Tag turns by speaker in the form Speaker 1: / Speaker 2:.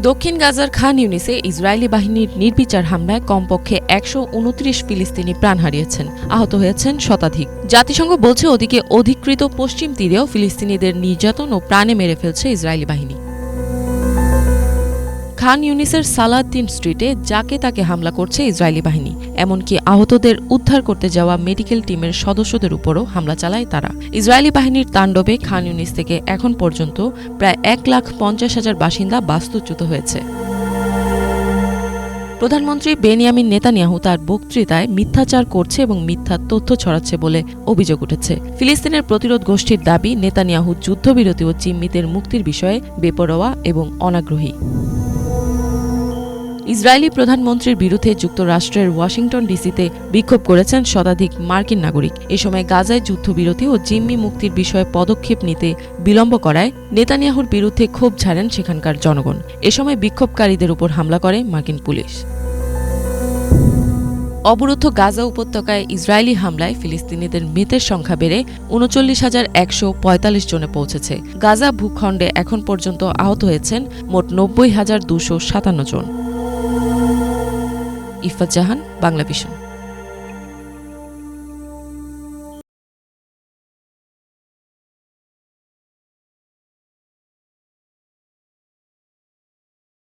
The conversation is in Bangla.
Speaker 1: দক্ষিণ গাজার খান ইউনিসে ইসরায়েলি বাহিনীর নির্বিচার হামলায় কমপক্ষে ১২৯ ফিলিস্তিনি প্রাণ হারিয়েছেন, আহত হয়েছেন শতাধিক। জাতিসংঘ বলছে ওদিকে অধিকৃত পশ্চিম তীরেও ফিলিস্তিনিদের নির্যাতন ও প্রাণে মেরে ফেলছে ইসরায়েলি বাহিনী। খান ইউনিসের সালাহদ্দিন স্ট্রিটে যাকে তাকে হামলা করছে ইসরায়েলি বাহিনী, এমনকি আহতদের উদ্ধার করতে যাওয়া মেডিকেল টিমের সদস্যদের উপরও হামলা চালায় তারা। ইসরায়েলি বাহিনীর তাণ্ডবে খান ইউনিস থেকে এখন পর্যন্ত প্রায় ১,৫০,০০০ বাসিন্দা বাস্তুচ্যুত হয়েছে। প্রধানমন্ত্রী বেনিয়ামিন নেতানিয়াহু তার বক্তৃতায় মিথ্যাচার করছে এবং মিথ্যা তথ্য ছড়াচ্ছে বলে অভিযোগ উঠেছে। ফিলিস্তিনের প্রতিরোধ গোষ্ঠীর দাবি, নেতানিয়াহু যুদ্ধবিরতি ও জিম্মিদের মুক্তির বিষয়ে বেপরোয়া এবং অনাগ্রহী। ইসরায়েলি প্রধানমন্ত্রীর বিরুদ্ধে যুক্তরাষ্ট্রের ওয়াশিংটন ডিসিতে বিক্ষোভ করেছেন শতাধিক মার্কিন নাগরিক। এ সময় গাজায় যুদ্ধবিরতি ও জিম্মি মুক্তির বিষয়ে পদক্ষেপ নিতে বিলম্ব করায় নেতানিয়াহুর বিরুদ্ধে ক্ষোভ ঝাড়েন সেখানকার জনগণ। এ সময় বিক্ষোভকারীদের উপর হামলা করে মার্কিন পুলিশ। অবরুদ্ধ গাজা উপত্যকায় ইসরায়েলি হামলায় ফিলিস্তিনিদের মৃতের সংখ্যা বেড়ে ৩৯,১৪৫ জনে পৌঁছেছে। গাজা ভূখণ্ডে এখন পর্যন্ত আহত হয়েছেন মোট ৯০,২৫৭ জন। ইফাত জাহান, বাংলা ভিশন।